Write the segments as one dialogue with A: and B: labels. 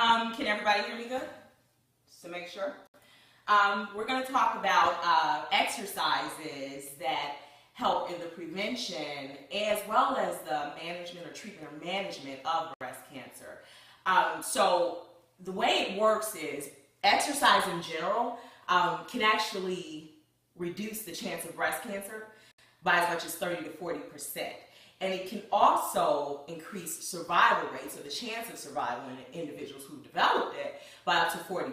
A: Can everybody hear me good? Just to make sure. We're going to talk about exercises that help in the prevention as well as the management or treatment or management of breast cancer. So the way it works is exercise in general can actually reduce the chance of breast cancer by as much as 30 to 40%. And it can also increase survival rates, or the chance of survival in individuals who developed it, by up to 40%.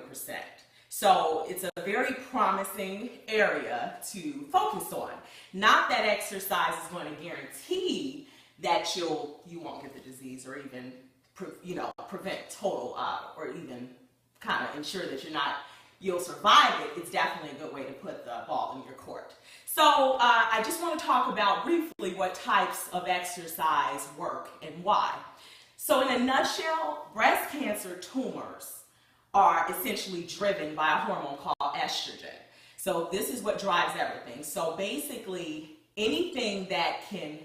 A: So it's a very promising area to focus on. Not that exercise is going to guarantee that you won't get the disease, or even prevent total or even kind of ensure that you'll survive it. It's definitely a good way to put the ball in your court. So I just want to talk about briefly what types of exercise work and why. So in a nutshell, breast cancer tumors are essentially driven by a hormone called estrogen. So this is what drives everything. So basically anything that can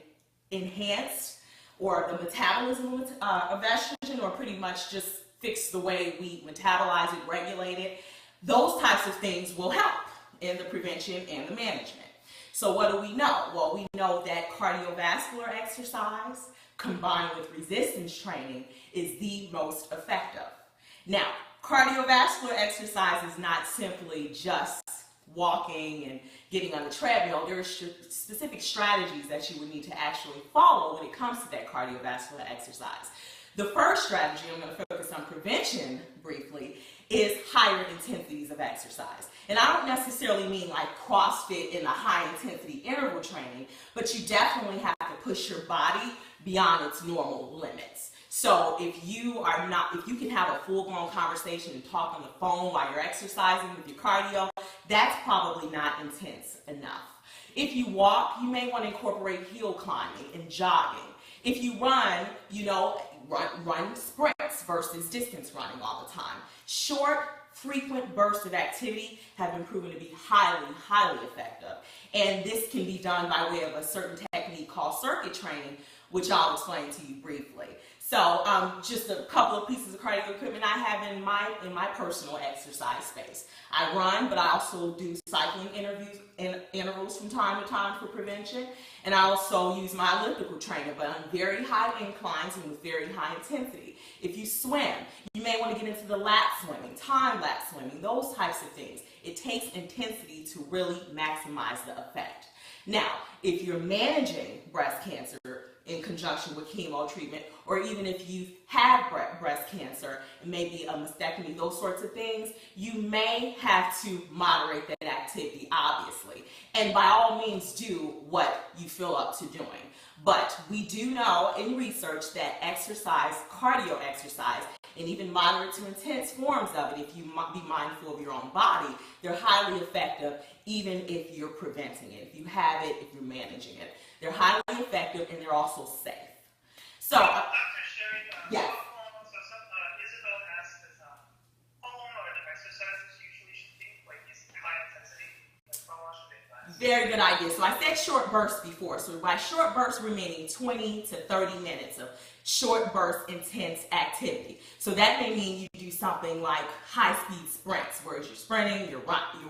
A: enhance or the metabolism of estrogen, or pretty much just fix the way we metabolize it, regulate it, those types of things will help in the prevention and the management. So what do we know? Well, we know that cardiovascular exercise combined with resistance training is the most effective. Now, cardiovascular exercise is not simply just walking and getting on the treadmill. There are specific strategies that you would need to actually follow when it comes to that cardiovascular exercise. The first strategy, I'm going to focus on prevention briefly, is higher intensities of exercise. And I don't necessarily mean like CrossFit in the high intensity interval training, but you definitely have to push your body beyond its normal limits. So if you can have a full-blown conversation and talk on the phone while you're exercising with your cardio, that's probably not intense enough. If you walk, you may want to incorporate hill climbing and jogging. If you run, run sprints versus distance running all the time. Short, frequent bursts of activity have been proven to be highly, highly effective. And this can be done by way of a certain technique called circuit training, which I'll explain to you briefly. So just a couple of pieces of cardio equipment I have in my personal exercise space. I run, but I also do cycling intervals from time to time for prevention. And I also use my elliptical trainer, but on very high inclines and with very high intensity. If you swim, you may want to get into the lap swimming, time lapse swimming, those types of things. It takes intensity to really maximize the effect. Now, if you're managing breast cancer in conjunction with chemo treatment, or even if you've had breast cancer, maybe a mastectomy, those sorts of things, you may have to moderate that activity, obviously. And by all means, do what you feel up to doing. But we do know in research that exercise, cardio exercise, and even moderate to intense forms of it, if you be mindful of your own body, they're highly effective even if you're preventing it, if you have it, if you're managing it. They're highly effective and they're also safe. So,
B: Dr. Cherie,
A: yes.
B: Isabel asked us, how long are the exercises usually should be? Like, is it high intensity? Like, how long should they last?
A: Very good idea. So I said short bursts before. So by short bursts, we're meaning 20 to 30 minutes of short burst, intense activity. So that may mean you do something like high-speed sprints, whereas you're sprinting, you're walking,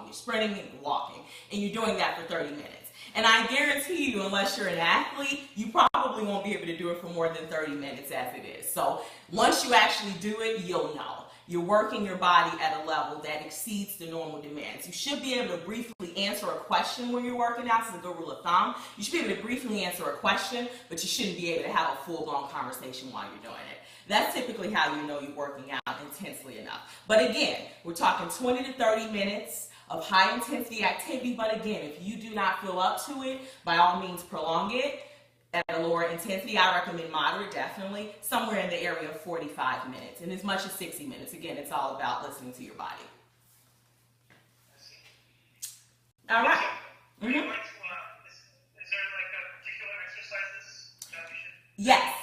A: you're sprinting, and you're walking, and you're doing that for 30 minutes. And I guarantee you, unless you're an athlete, you probably won't be able to do it for more than 30 minutes as it is. So once you actually do it, you'll know. You're working your body at a level that exceeds the normal demands. You should be able to briefly answer a question when you're working out. This is a good rule of thumb. You should be able to briefly answer a question, but you shouldn't be able to have a full-blown conversation while you're doing it. That's typically how you know you're working out intensely enough. But again, we're talking 20 to 30 minutes of high intensity activity. But again, if you do not feel up to it, by all means prolong it at a lower intensity. I recommend moderate, definitely, somewhere in the area of 45 minutes and as much as 60 minutes. Again, it's all about listening to your body. All right.
B: Is there like a particular exercises that we should?
A: Yes,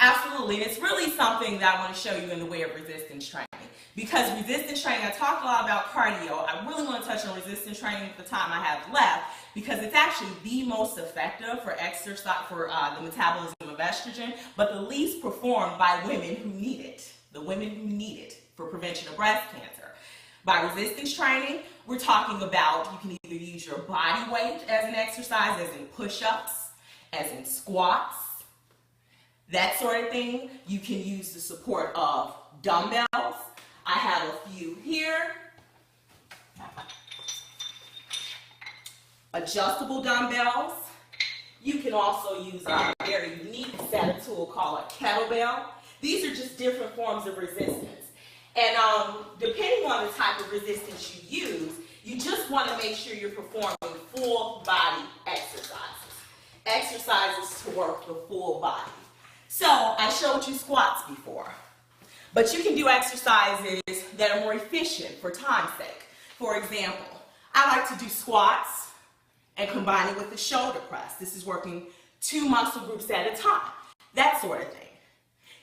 A: absolutely. And it's really something that I want to show you in the way of resistance training. Because resistance training, I talked a lot about cardio. I really want to touch on resistance training with the time I have left, because it's actually the most effective for exercise, for the metabolism of estrogen, but the least performed by women who need it. the women who need it for prevention of breast cancer. By resistance training, we're talking about you can either use your body weight as an exercise, as in push-ups, as in squats, that sort of thing. You can use the support of dumbbells. I have a few here. Adjustable dumbbells. You can also use a very unique set of tool called a kettlebell. These are just different forms of resistance. And depending on the type of resistance you use, you just want to make sure you're performing full body exercises. Exercises to work the full body. So I showed you squats before, but you can do exercises that are more efficient for time's sake. For example, I like to do squats and combine it with the shoulder press. This is working 2 muscle groups at a time, that sort of thing.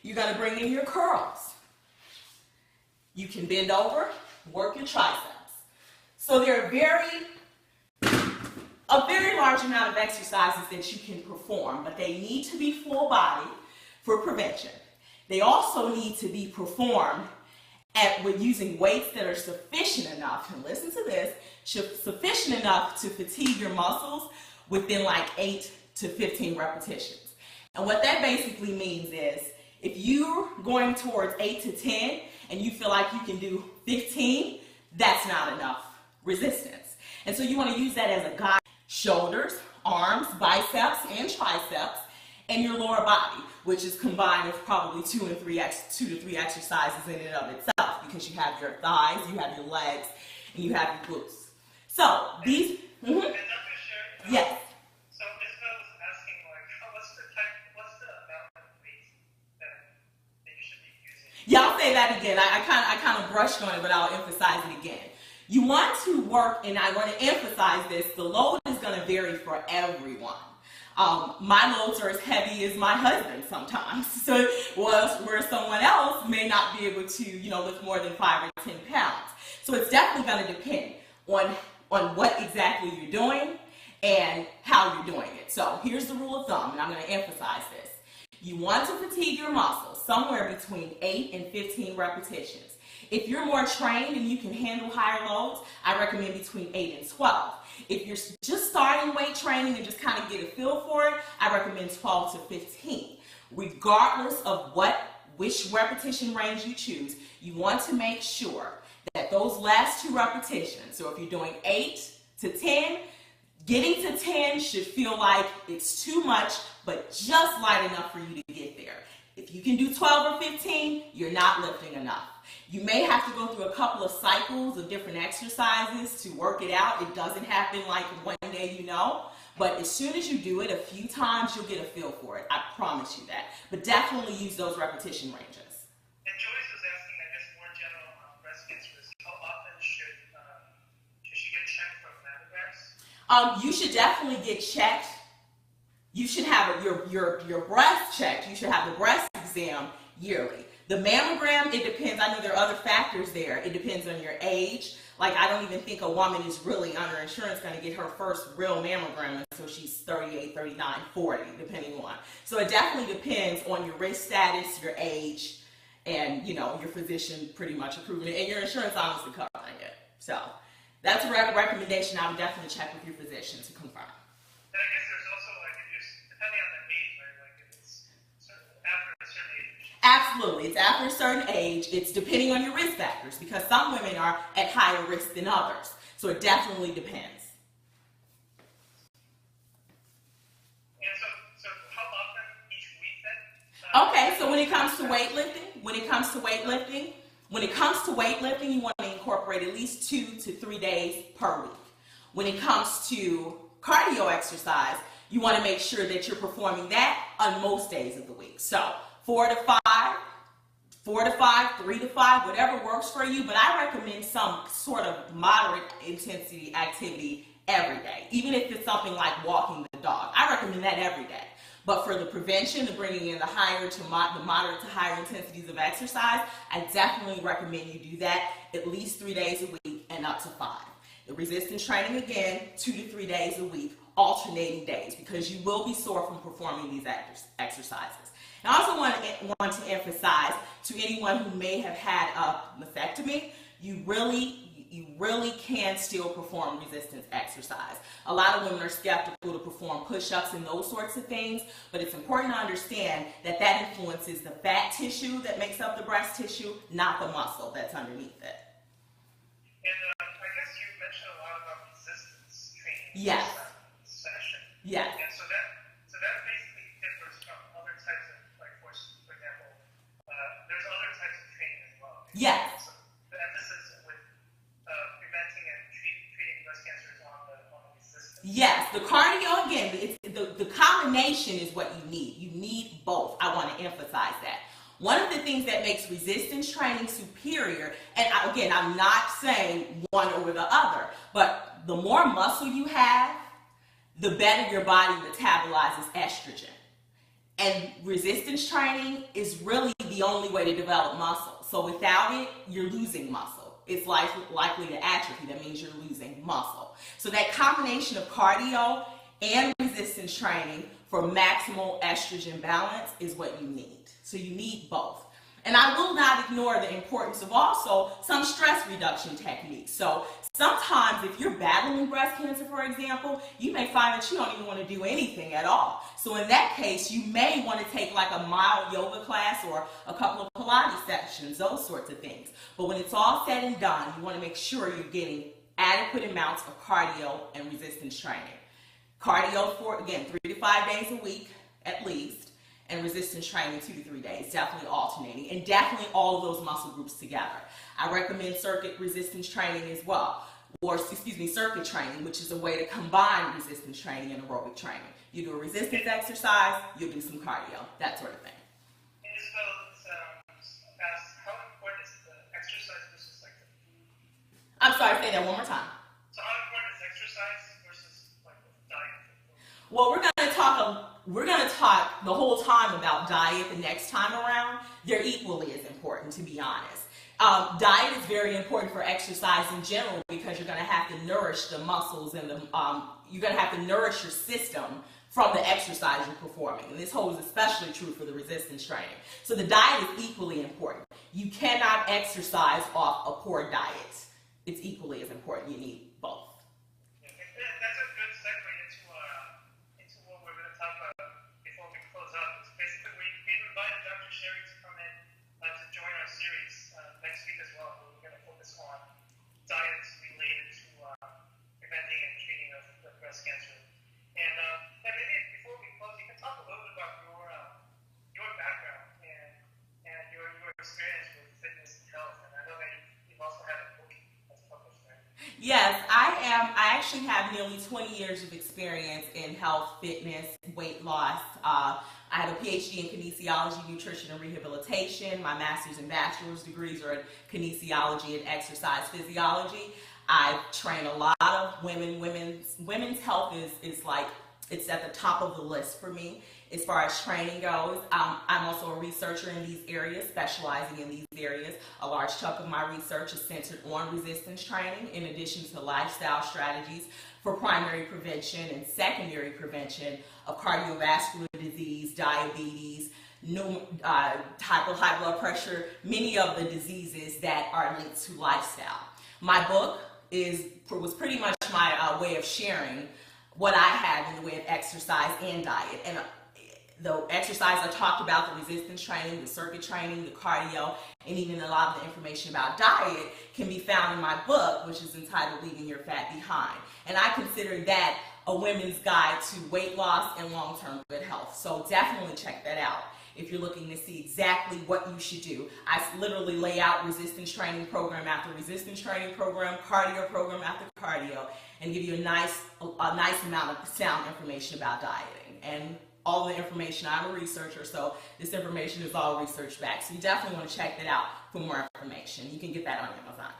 A: You're going to bring in your curls. You can bend over, work your triceps. So there are a very large amount of exercises that you can perform, but they need to be full body for prevention. They also need to be performed with using weights that are sufficient enough, and listen to this, sufficient enough to fatigue your muscles within like 8 to 15 repetitions. And what that basically means is if you're going towards 8 to 10 and you feel like you can do 15, that's not enough resistance. And so you want to use that as a guide. Shoulders, arms, biceps, and triceps, and your lower body, which is combined of probably 2 to 3 exercises in and of itself, because you have your thighs, you have your legs, and you have your glutes. So these, yes.
B: So Isabel was asking, like, what's the amount of weight that you should be using?
A: Yeah, I'll say that again. I kind of brushed on it, but I'll emphasize it again. You want to work, and I want to emphasize this, the load is going to vary for everyone. My loads are as heavy as my husband sometimes, so where someone else may not be able to, lift more than 5 or 10 pounds. So it's definitely going to depend on what exactly you're doing and how you're doing it. So here's the rule of thumb, and I'm going to emphasize this. You want to fatigue your muscles somewhere between 8 and 15 repetitions. If you're more trained and you can handle higher loads, I recommend between 8 and 12. If you're just starting weight training and just kind of get a feel for it, I recommend 12 to 15. Regardless of which repetition range you choose, you want to make sure that those last 2 repetitions, so if you're doing 8 to 10, getting to 10 should feel like it's too much, but just light enough for you to get there. If you can do 12 or 15, you're not lifting enough. You may have to go through a couple of cycles of different exercises to work it out. It doesn't happen like one day, but as soon as you do it a few times, you'll get a feel for it. I promise you that. But definitely use those repetition ranges.
B: And Joyce was asking, I guess, more general on breast cancer risk. How often should she get checked for mammograms?
A: You should definitely get checked. You should have your breast checked. You should have the breast exam yearly. The mammogram, it depends. I know there are other factors there. It depends on your age. Like, I don't even think a woman is really under insurance going to get her first real mammogram until she's 38, 39, 40, depending on. So it definitely depends on your risk status, your age, and, your physician pretty much approving it, and your insurance obviously covering it. So that's a recommendation. I would definitely check with your physician to confirm.
B: And I guess there's also, depending on the age, right? Like, if it's after a certain age.
A: Absolutely. It's after a certain age. It's depending on your risk factors, because some women are at higher risk than others. So it definitely depends.
B: And so how often each week then?
A: Okay, so when it comes to weightlifting, you want to incorporate at least 2 to 3 days per week. When it comes to cardio exercise, you want to make sure that you're performing that on most days of the week. So 4 to 5, 3 to 5, whatever works for you. But I recommend some sort of moderate intensity activity every day, even if it's something like walking the dog. I recommend that every day. But for the prevention, the bringing in the moderate to higher intensities of exercise, I definitely recommend you do that at least 3 days a week and up to 5. The resistance training, again, 2 to 3 days a week, alternating days, because you will be sore from performing these exercises. And I also want to emphasize to anyone who may have had a mastectomy, you really can still perform resistance exercise. A lot of women are skeptical to perform push-ups and those sorts of things, but it's important to understand that that influences the fat tissue that makes up the breast tissue, not the muscle that's underneath it.
B: And I guess you mentioned a lot about resistance training.
A: Yes.
B: Session.
A: Yes.
B: And so that basically differs from other types of, like, for example, there's other types of training as well.
A: Yes.
B: So the emphasis with preventing and treating breast cancer is on the resistance.
A: Yes, the cardio, again, the combination is what you need. You need both. I want to emphasize that. One of the things that makes resistance training superior, and again, I'm not saying one over the other, but the more muscle you have, the better your body metabolizes estrogen. And resistance training is really the only way to develop muscle. So without it, you're losing muscle. It's likely to atrophy. That means you're losing muscle. So that combination of cardio and resistance training for maximal estrogen balance is what you need. So you need both. And I will not ignore the importance of also some stress reduction techniques. So sometimes if you're battling breast cancer, for example, you may find that you don't even want to do anything at all. So in that case, you may want to take like a mild yoga class or a couple of Pilates sessions, those sorts of things. But when it's all said and done, you want to make sure you're getting adequate amounts of cardio and resistance training. Cardio for, again, 3 to 5 days a week at least, and resistance training 2 to 3 days, definitely alternating, and definitely all of those muscle groups together. I recommend circuit resistance training as well, or circuit training, which is a way to combine resistance training and aerobic training. You do a resistance exercise, you'll do some cardio, that sort of thing.
B: And Isabel asked, how important is the exercise versus like the food?
A: I'm sorry, say that one more time.
B: So how important is exercise versus like the diet?
A: Well, we're going to talk the whole time about diet the next time around. They're equally as important, to be honest. Diet is very important for exercise in general because you're going to have to nourish the muscles and you're going to have to nourish your system from the exercise you're performing. And this holds especially true for the resistance training. So the diet is equally important. You cannot exercise off a poor diet. It's equally as important. You need both.
B: That's a good segue into what we're going to talk about before we close up. It's basically we've invited Dr. Cherie to come in to join our series next week as well. We're going to focus on diets related to preventing and treating of breast cancer. And maybe before we close, you can talk a little bit about your background and your experience with fitness and health. And I know that you've also had a book that's published, right?
A: Yes, I actually have nearly 20 years of experience in health, fitness, weight loss. I have a PhD in kinesiology, nutrition, and rehabilitation. My master's and bachelor's degrees are in kinesiology and exercise physiology. I train a lot of women. Women's health is like, it's at the top of the list for me as far as training goes. I'm also a researcher in these areas, specializing in these areas. A large chunk of my research is centered on resistance training, in addition to lifestyle strategies for primary prevention and secondary prevention of cardiovascular disease, diabetes, type of high blood pressure, many of the diseases that are linked to lifestyle. My book was pretty much my way of sharing what I have in the way of exercise and diet. And the exercise I talked about, the resistance training, the circuit training, the cardio, and even a lot of the information about diet can be found in my book, which is entitled Leaving Your Fat Behind. And I consider that a women's guide to weight loss and long-term good health. So definitely check that out if you're looking to see exactly what you should do. I literally lay out resistance training program after resistance training program, cardio program after cardio, and give you a nice amount of sound information about dieting. And all the information, I'm a researcher, so this information is all research back. So you definitely want to check that out for more information. You can get that on Amazon.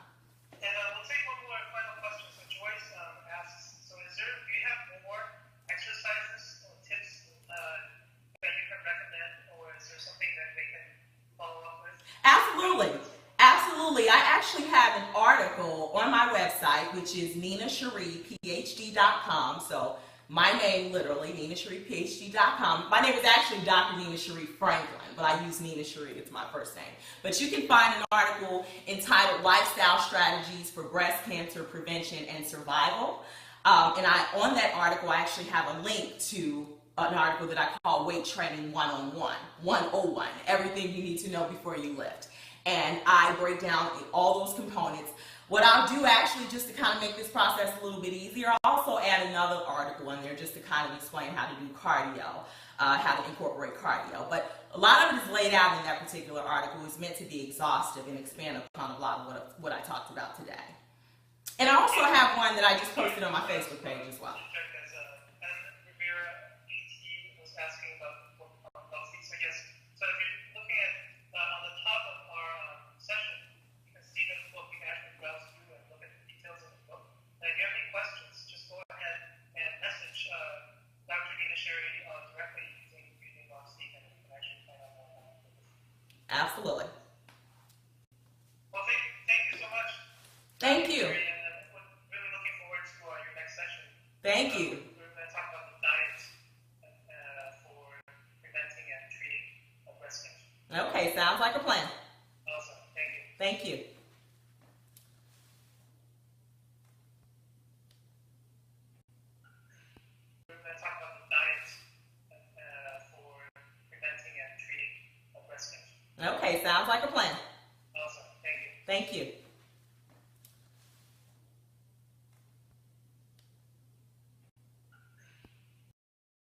B: And we'll take one more final question. So Joyce asks, so do you have more exercises or tips that you can recommend, or is there something that they can follow up with?
A: Absolutely. Absolutely. I actually have an article on my website, which is NinaCheriePhD.com. So my name, literally, NinaCheriePhD.com. My name is actually Dr. Nina Cherie Franklin, but I use Nina Cherie, it's my first name. But you can find an article entitled Lifestyle Strategies for Breast Cancer Prevention and Survival. And on that article, I actually have a link to an article that I call Weight Training 101, everything you need to know before you lift. And I break down all those components. What I'll do actually, just to kind of make this process a little bit easier, I'll also add another article in there just to kind of explain how to do cardio, how to incorporate cardio. But a lot of it is laid out in that particular article. It's meant to be exhaustive and expand upon a lot of what I talked about today. And I also have one that I just posted on my Facebook page as well.
B: So if you're looking at on the top of our session, you can see the book. You can actually browse through and look at the details of the book. And if you have any questions, just go ahead and message Dr. Nina Cherie directly using Steve, and you can actually find out more about it.
A: Absolutely.
B: Well, thank you so much.
A: Thank you.
B: And we're really looking forward to your next session.
A: Thank you.
B: We're going to talk about the diet for preventing and treating breast cancer.
A: Okay, sounds like a plan.
B: Awesome. Thank you.
A: Thank you.
B: We're going to talk about the diet for preventing and treating breast cancer.
A: Okay, sounds like a plan.
B: Awesome. Thank you.
A: Thank you.